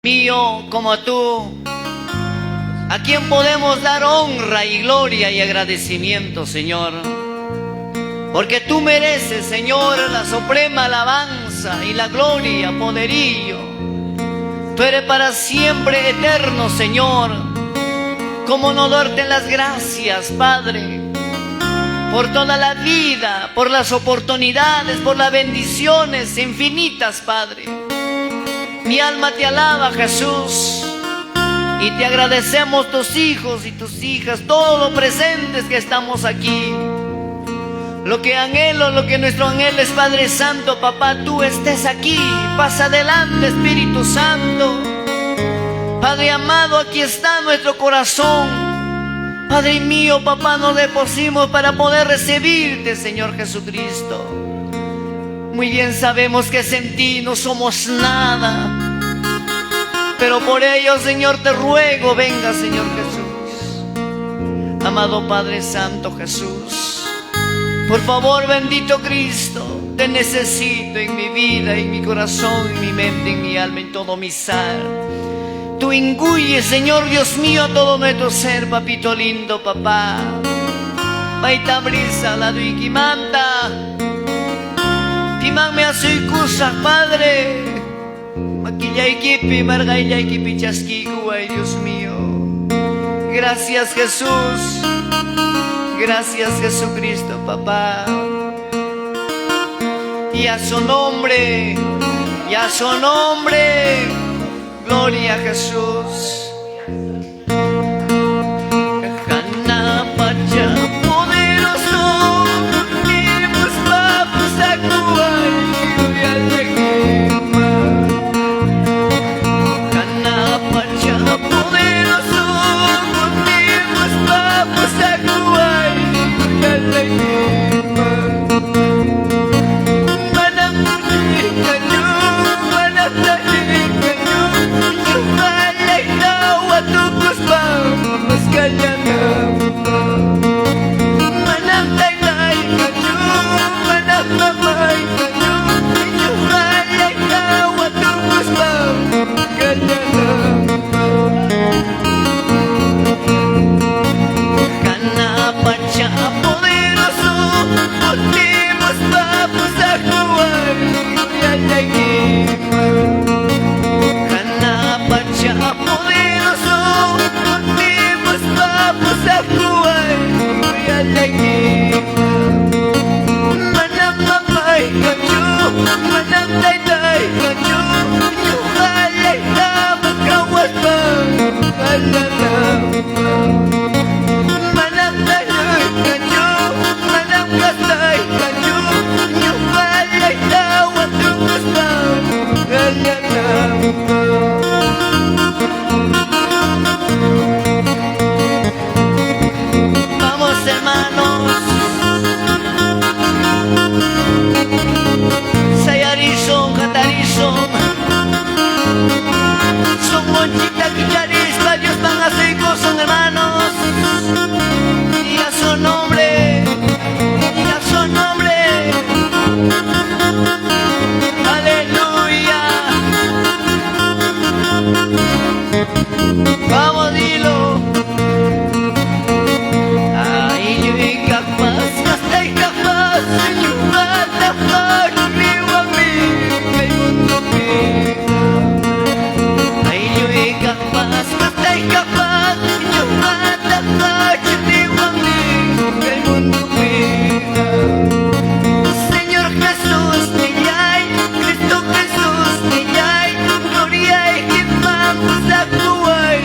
mío como tú, a quien podemos dar honra y gloria y agradecimiento, Señor, porque tú mereces, Señor, la suprema alabanza y la gloria, poderío. Tú eres para siempre eterno, Señor. ¿Cómo no darte las gracias, Padre, por toda la vida, por las oportunidades, por las bendiciones infinitas, Padre? Mi alma te alaba, Jesús, y te agradecemos tus hijos y tus hijas, todos los presentes que estamos aquí. Lo que anhelo, lo que nuestro anhelo es, Padre Santo, papá, tú estés aquí. Pasa adelante, Espíritu Santo. Padre amado, aquí está nuestro corazón. Padre mío, papá, nos depositamos para poder recibirte, Señor Jesucristo. Muy bien sabemos que sin ti no somos nada, pero por ello, Señor, te ruego, venga, Señor Jesús. Amado Padre Santo Jesús, por favor, bendito Cristo, te necesito en mi vida, en mi corazón, en mi mente, en mi alma, en todo mi ser. Tú inguye, Señor Dios mío, todo nuestro ser, papito lindo, papá. Maita brisa, la duikimanta. Timang me asuikusa, Padre. Maquillaikipi, margaikipi, chasquigu, ay Dios mío. Gracias, Jesús. Gracias, Jesucristo, papá. Y a su nombre, y a su nombre, gloria a Jesús. Vamos, hermanos. Sayarizón, Catarizón, son monchita, quicharispa, Dios van a hacer son hermanos. Y a su nombre, y a su nombre. Aleluya. Vamos, dilo. Ay, yo incapaz, hasta incapaz, yo bata, vivo a mí, el mundo mío. Ay, yo incapaz, hasta incapaz, yo bata, vivo a mí, el mundo mío. Señor Jesús, te hay, Cristo Jesús, te hay, gloria y que vamos a actuar.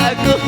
Aku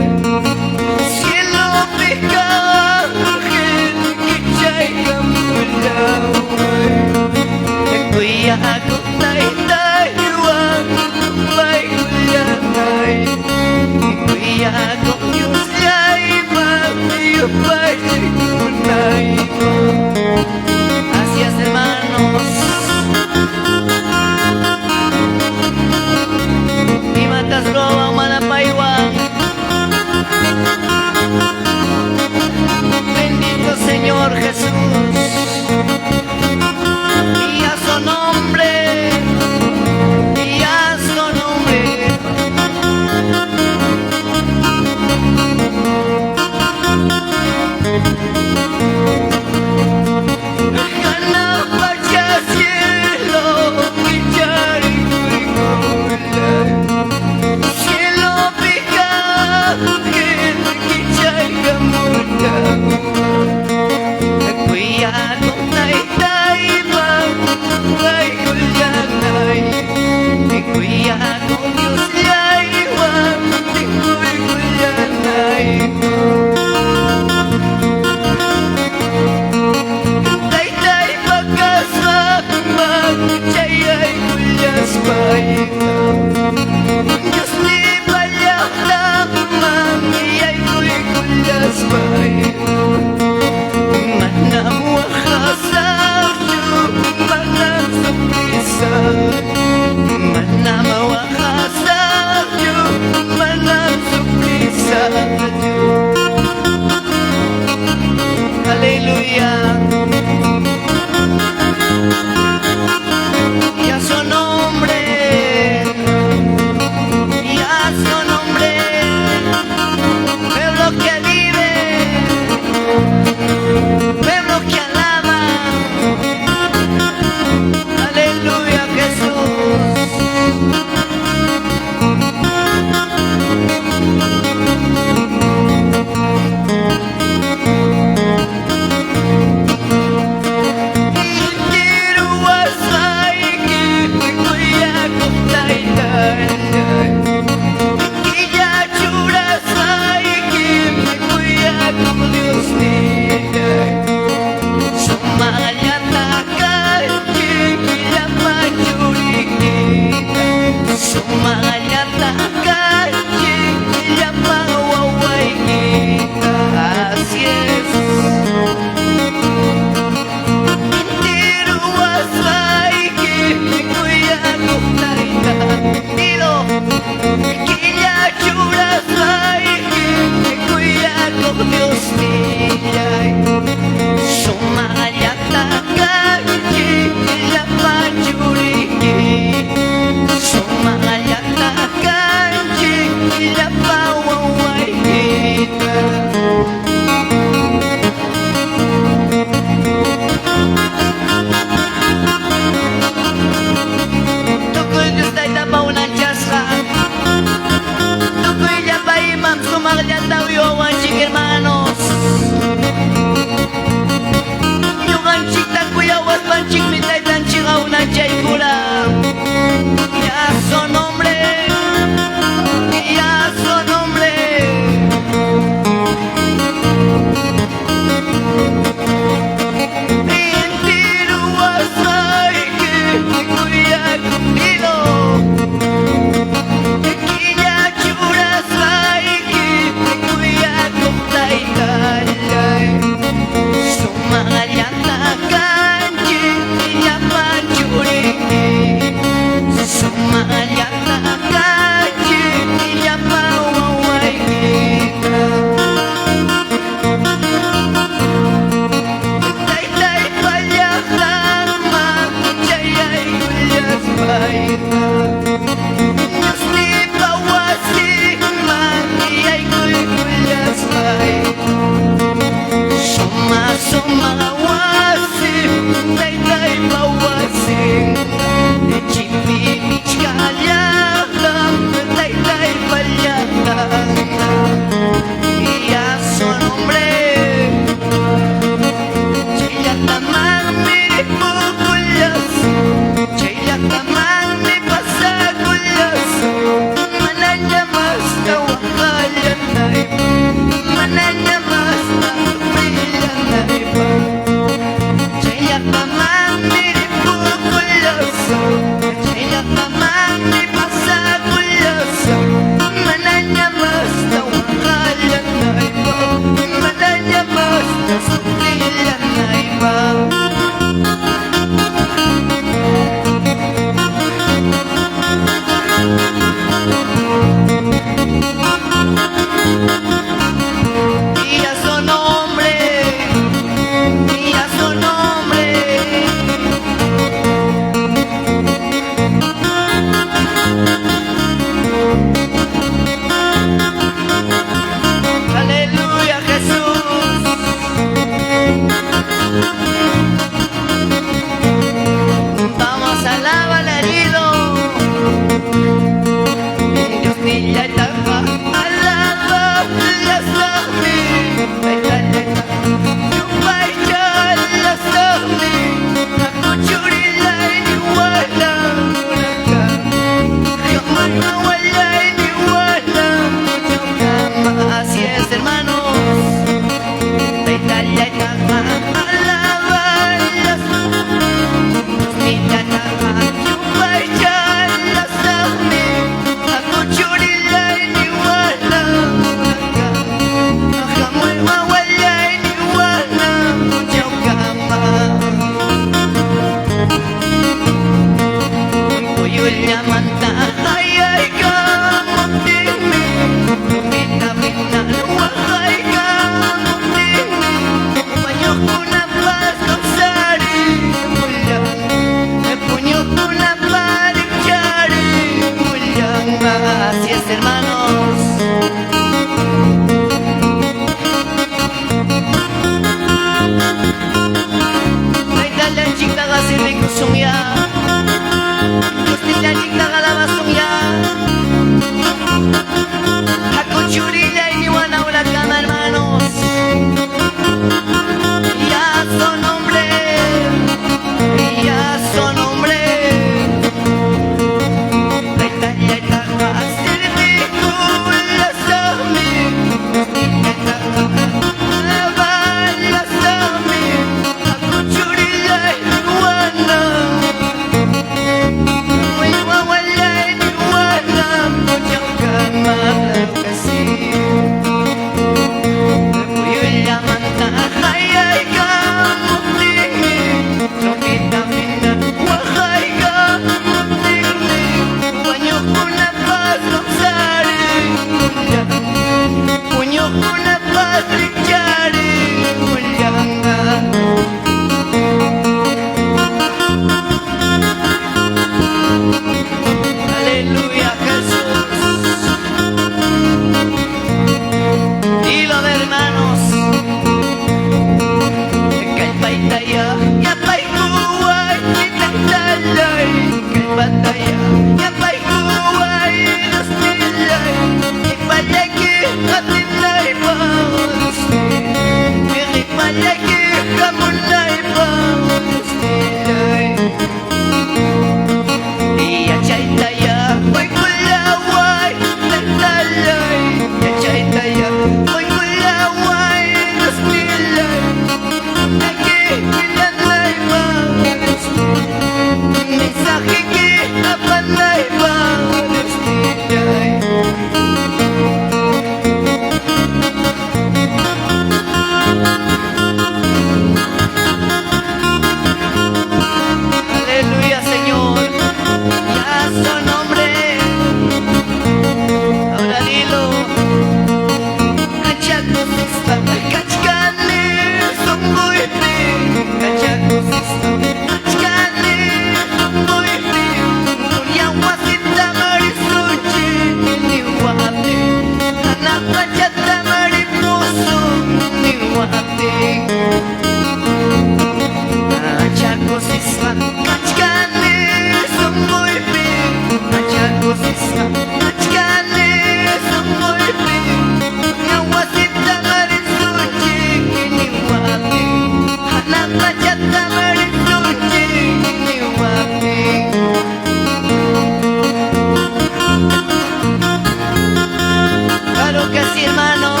Claro que sí, hermanos.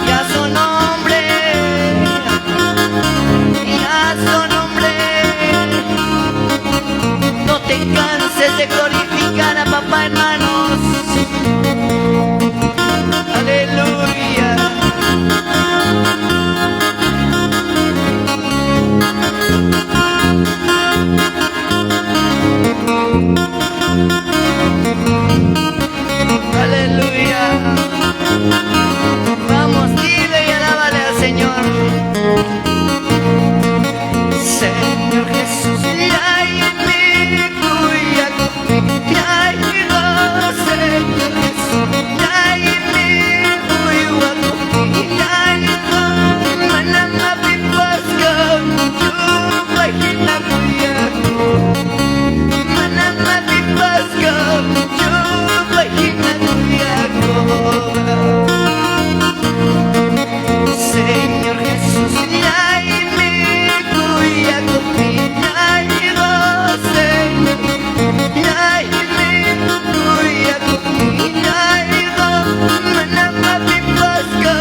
Ya son hombres, ya son hombres. No te canses de glorificar a papá, hermanos. Aleluya. Aleluya. Vamos, dile y alábale al Señor. Señor Jesús, ay mi cuya ay Señor Jesús, ay mi cuya ay manama pipaska pahina kuya manama pipaska pahina kuya. Señor Jesús, ay mi cuya ay Señor, ay mi cuya ay manama pipaska.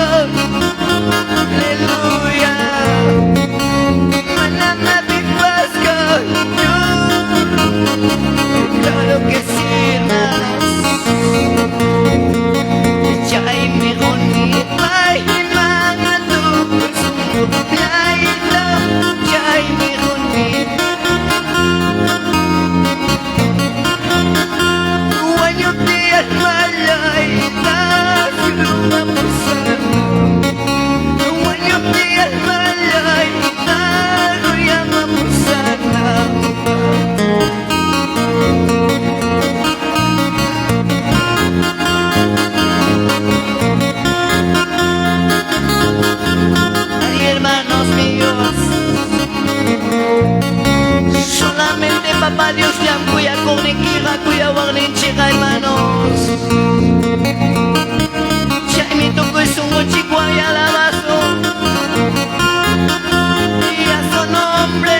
Aleluya. Manama pipaska. Claro que sí, hermanas. Chay mi goni pai mangatu sungguh laila chay mi goni wanyo tiad malaita suma pusan wanyo tiad malaita ruyama pusana. Hermanos míos, solamente papá Dios le cuya con equiga cuya chica, hermanos. Ya me tocó es un chico y alabazo. Y a su nombre,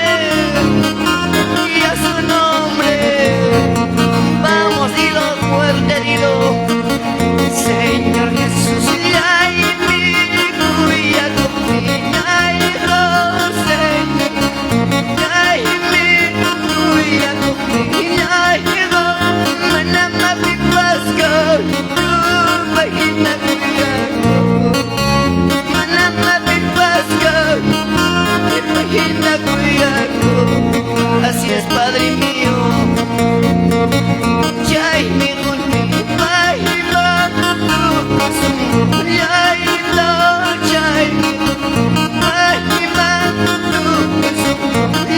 y a su nombre. Vamos, dilo fuerte, dilo. Señor Jesús, ay mi cuya ay Señor, ay mi cuya ay manama pipaska pahina kuya manama pipaska pahina kuya. Así es, Padre mío. Yay mi guni pahina yay lo yay mi pahina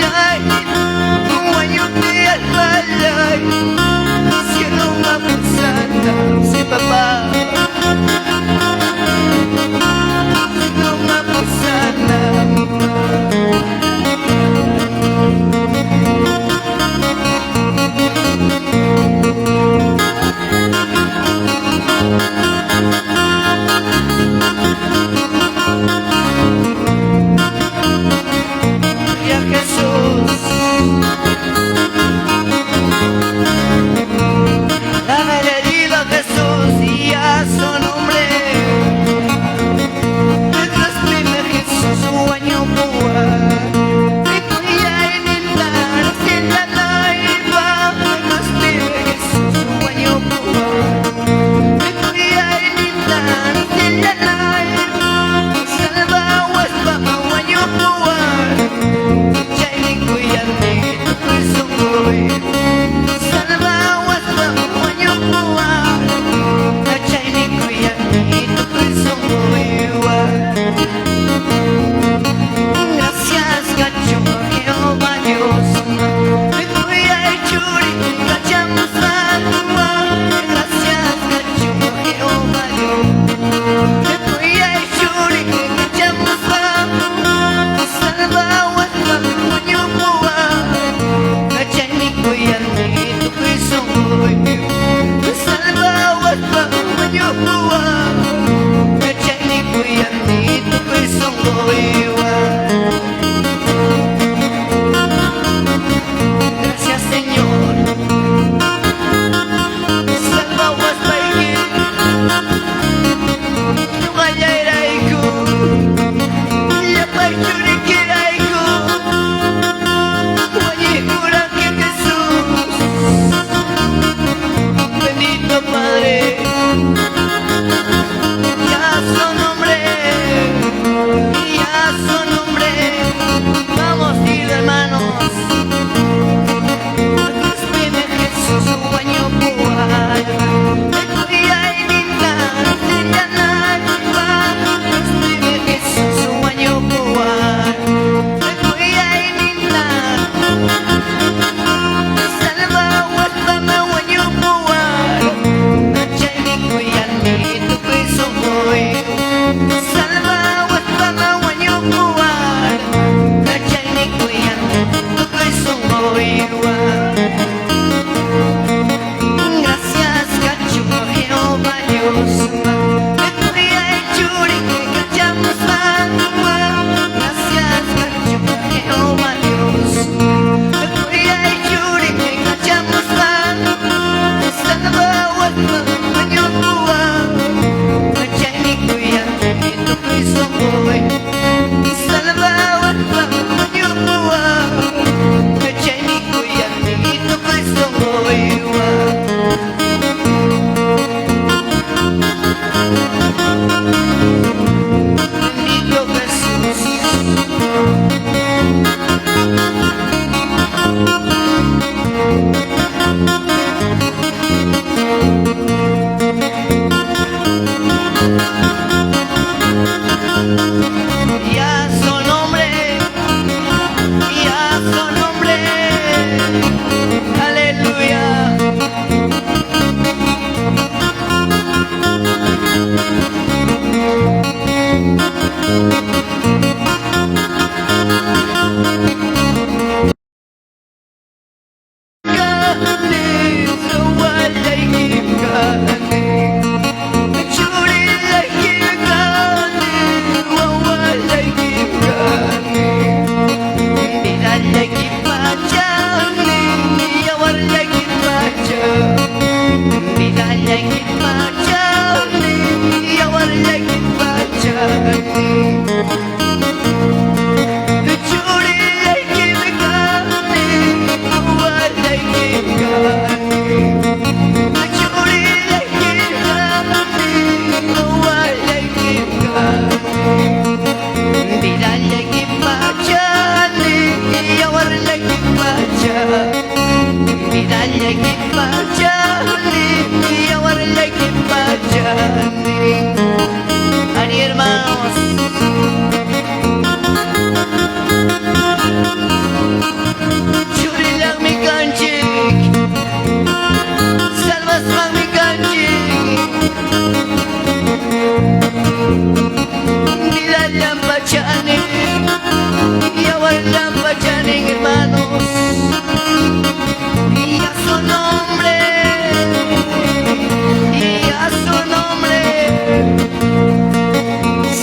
yay wanyo tiad malay cielo mapusana. Sí, papá. Cielo mapusana. Ya Jesús. semuanya buat aku ya ini jalan Yesus semuanya buat aku ya ini salva wasbama wanyo buat acai ko yan itu Kristo boy salva wasbama wanyo buat acai ko yan itu Kristo boy. Gracias, cacho, Jehová Dios. Gracias, cacho, Jehová Dios. Salva, salva, maño tua. Acai kuyan itu Kristo boy. Salva, salva, maño tua. Acai kuyan itu Kristo boy. Bendito Jesús. Ya su nombre, ya su nombre, aleluya. Ani hermanos, Churilang mi kanjik, salvas mang mi kanjik, nilalang bacaan yawalang bacaan hermanos, y a su nombre, y a su nombre.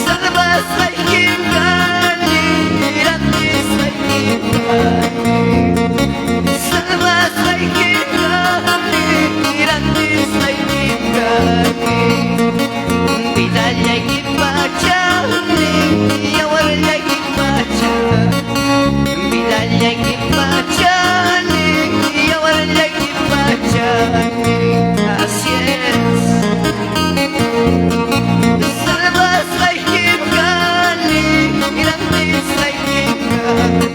Salvas ay kimgani, iratis ay kimgani. Salvas ay kimgani, iratis ay kimgani. Bidalya ay kimpachani, yawarya ay kimpachani. Bidalya ay kimpachani, yawarya ay kimpachani. Así es. Salvas ay kimgani, iratis ay kimgani.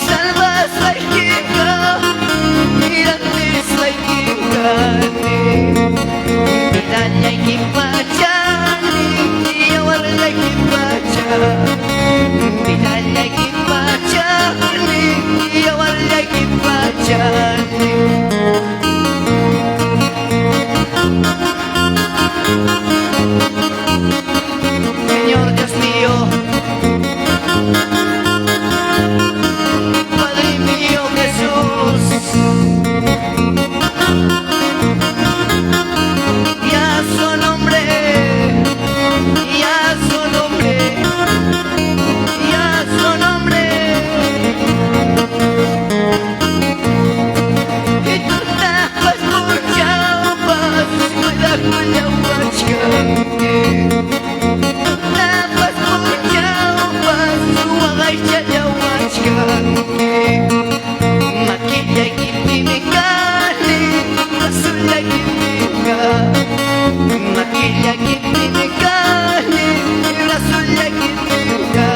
Salvas ay kimgani, iratis ay kimgani. Bidalya ay kimpachani, yawarya ay kimpachani. Bidalya ay kimpachani, yawarya ay kimpachani. Señor Dios mío, Padre mío Jesús, y a su nombre, y a su nombre, y a su nombre, y tú tapas por chaupas, cuida con la huachca. Maquilla y pimicani, azul y pimica. Maquilla y pimicani, azul y pimica.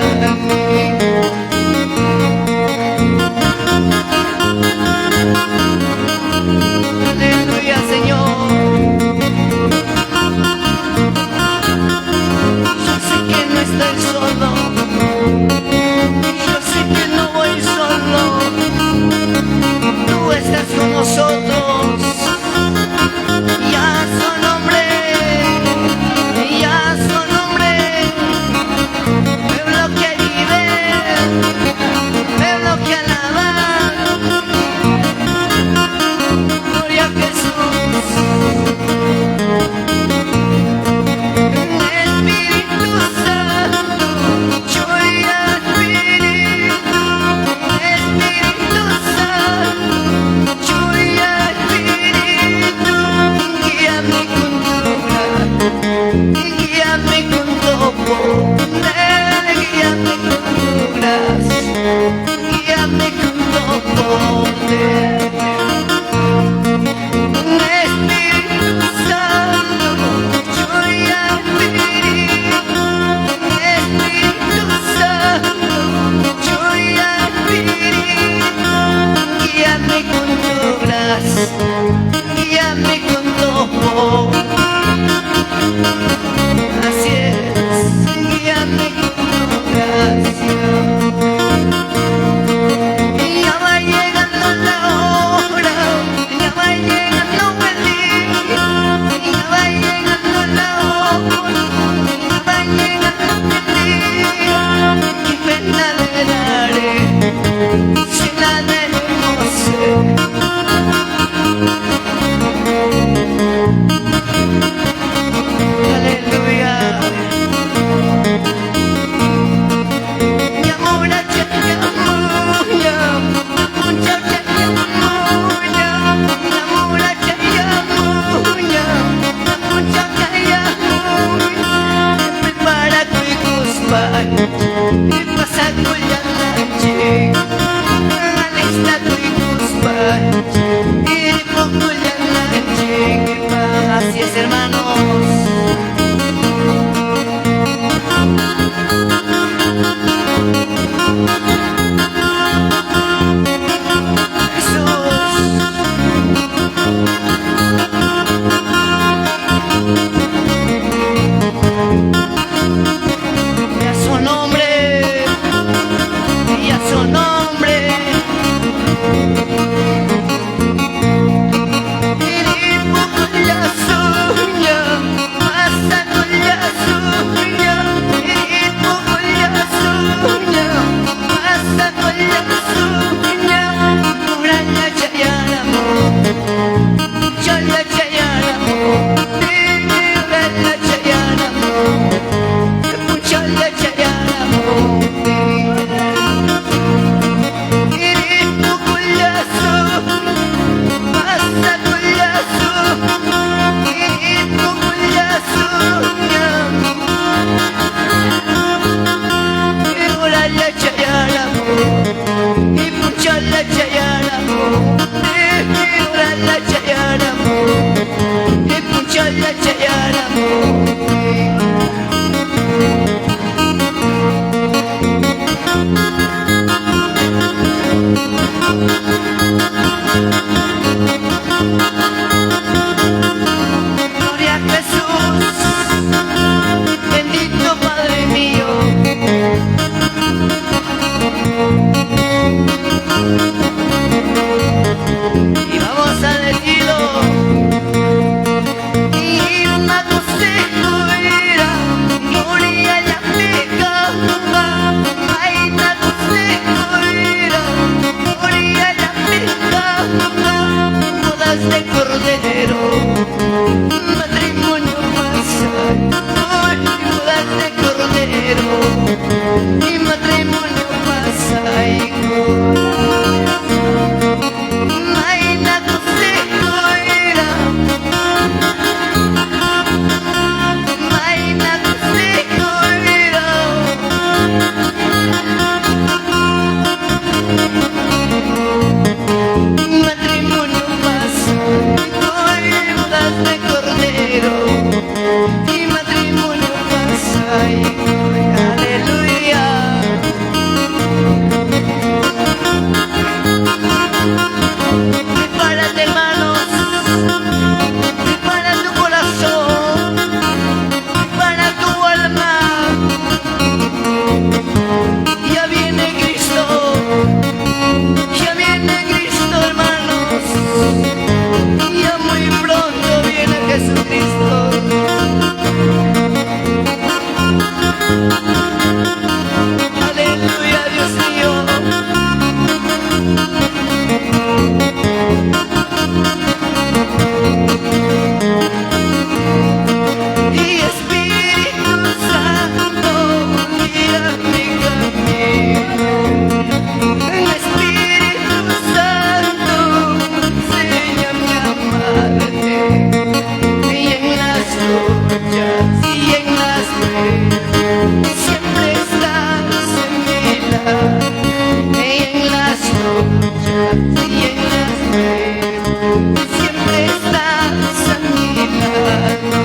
siempre estás a mi lado.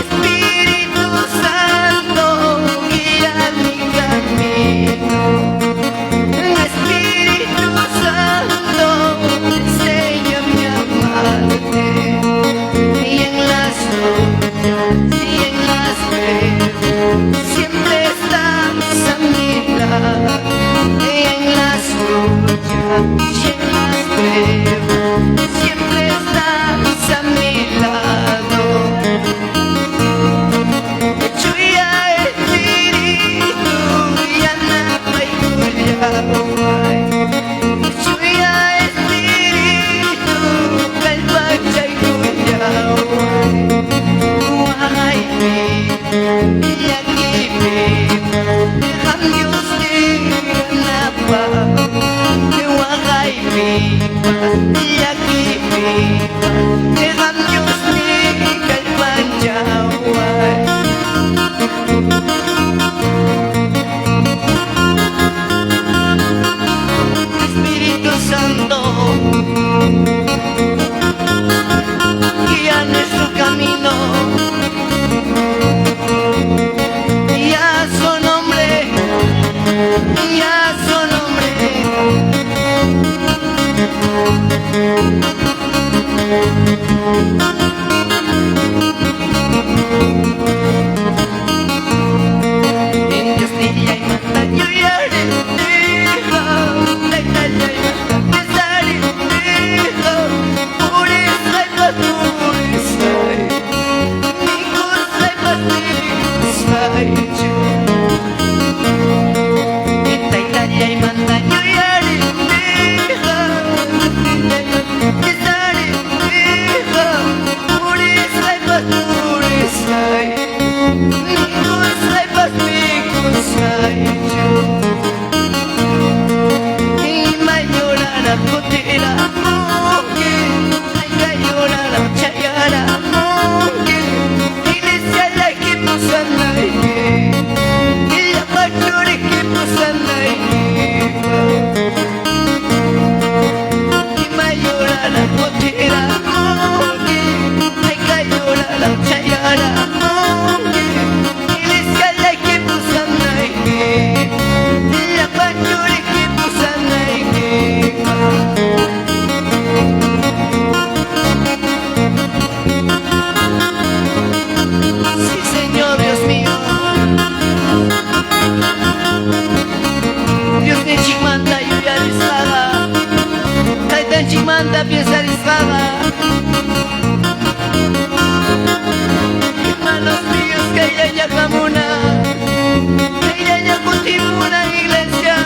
Espíritu Santo, guía mi camino. Espíritu Santo, enséñame a amarte. Y en las luchas y en las pruebas siempre estás a mi lado. Y en las luchas y en las pruebas siempre estás a mi lado. Chuya espíritu ya napa y kuyaway. Chuya espíritu kalpacha y kuyaway. Wahai pi yaki pi deham Diyos di napa. Wahai pi yaki pi deham Diyos di kalpachaway. Espíritu Santo, guía nuestro camino, y a su nombre, y a su nombre. En Dios día y mata, yo ya dejo, la Italia y mata, pesar y dejo, pureza y paz, pureza y mi cosa y paz, pureza y yo. Esta Italia y mata, yo ya dejo, pesar y dejo, pureza y paz, pureza y mi cosa y paz, mi cosa y yo. Y mayorara kotera monge, ay mayorara chayara monge, iglesia la que posan aire, y la pastore que posan aire. Y mayorara kotera monge, ay mayorara chayara monge, iglesia la que posan aire, y la pastore que posan aire. Sí, Señor Dios mío, Dios de Chimanda y Uyarizada, Taitan Chimanda piensa Rizada. Hermanos míos, que ella camuna, que ella cultiva una iglesia,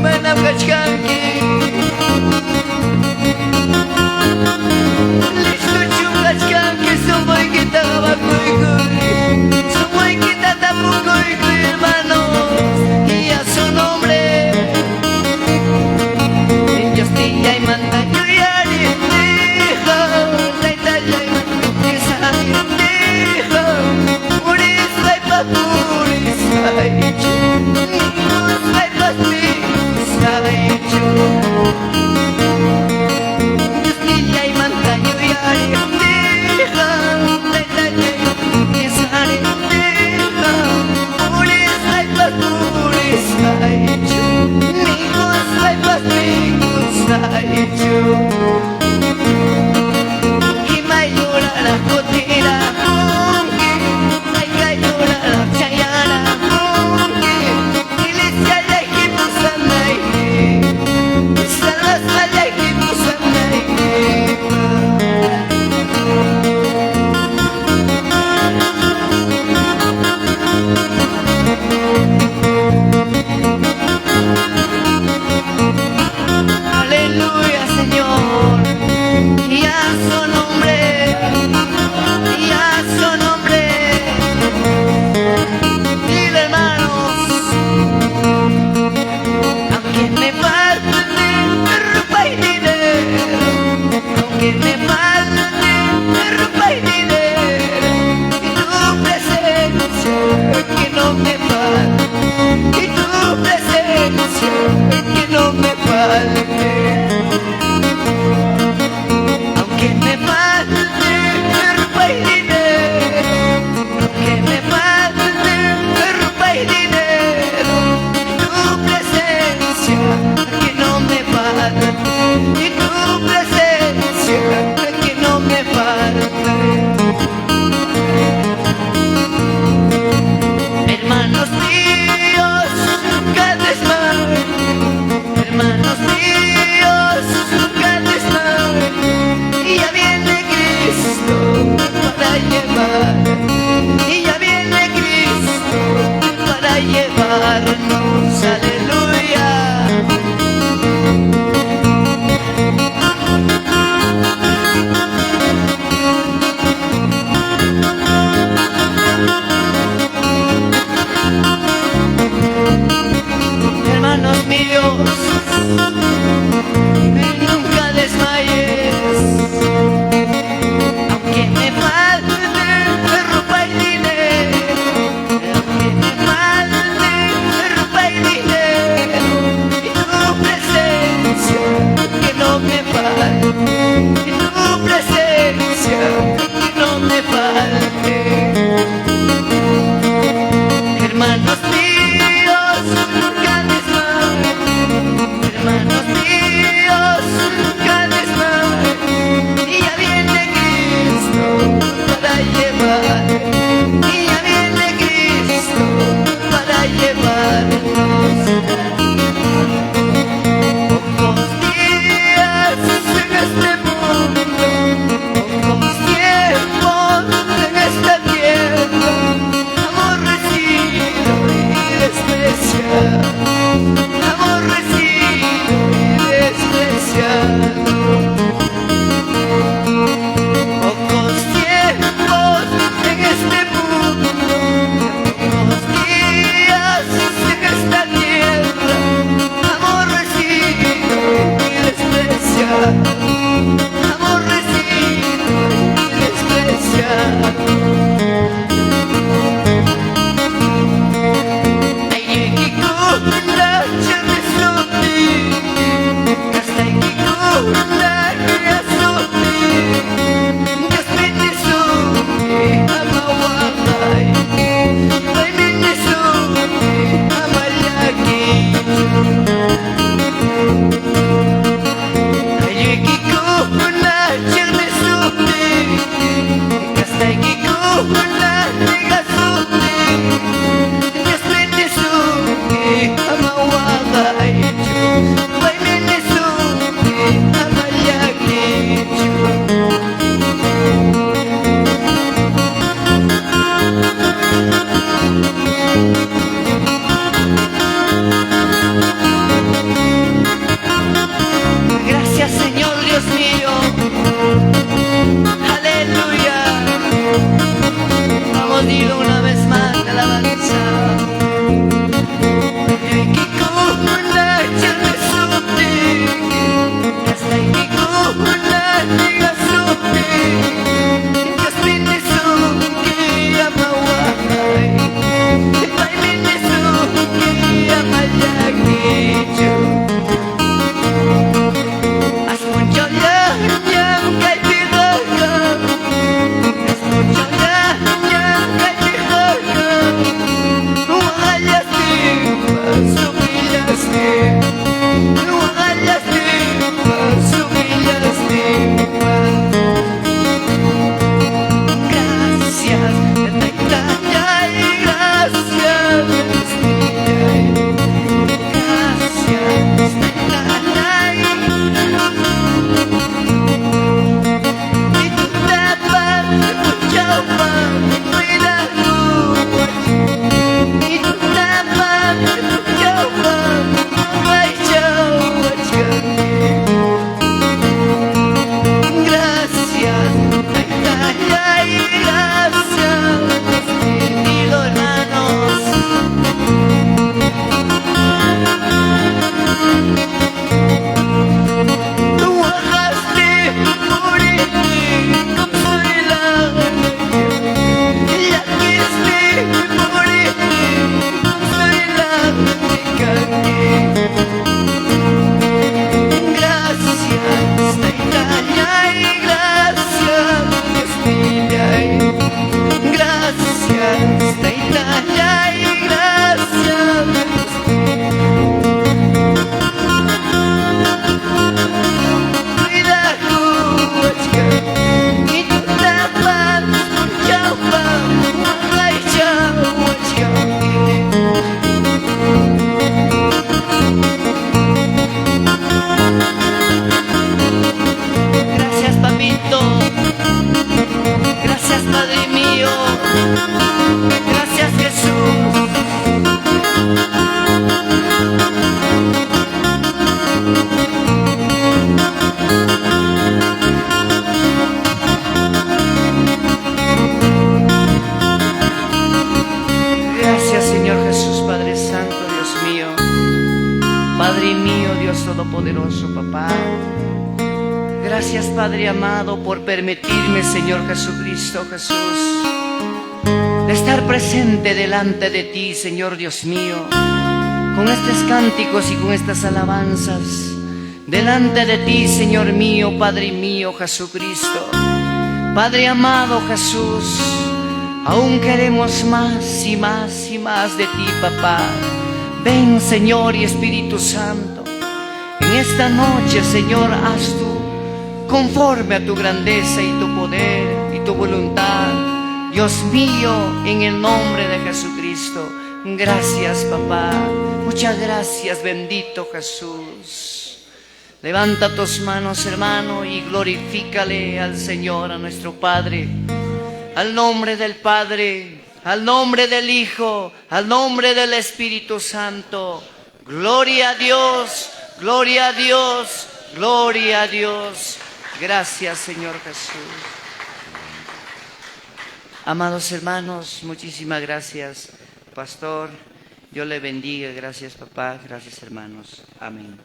Manapachkanki. Listo chungachkanki, son muy quita gabacuicuy, son muy quita tapucuicuy, hermanos, y a su nombre. En Dios día y manda, yo ya dejo, la Italia y manda, esa dejo, pureza y paz, pureza y yo, mi cosa y paz, mi cosa y yo. Dios día y manda, yo ya dejo, la Italia y manda, esa dejo, pureza y paz, pureza y yo, mi cosa y paz, mi cosa y yo. Y mayorara kotera monge, ay mayorara chayara monge, iglesia la que posan aire, salvas a la que posan aire. Aleluya, Señor. Gracias, Padre amado, por permitirme, Señor Jesucristo, Jesús, de estar presente delante de ti, Señor Dios mío, con estos cánticos y con estas alabanzas, delante de ti, Señor mío, Padre mío, Jesucristo. Padre amado Jesús, aún queremos más y más y más de ti, papá. Ven, Señor y Espíritu Santo, en esta noche, Señor, haz tú conforme a tu grandeza y tu poder y tu voluntad, Dios mío, en el nombre de Jesucristo. Gracias, papá. Muchas gracias, bendito Jesús. Levanta tus manos, hermano, y glorifícale al Señor, a nuestro Padre. Al nombre del Padre, al nombre del Hijo, al nombre del Espíritu Santo. Gloria a Dios, gloria a Dios, gloria a Dios. Gracias, Señor Jesús. Amados hermanos, muchísimas gracias, pastor. Dios le bendiga. Gracias, papá. Gracias, hermanos. Amén.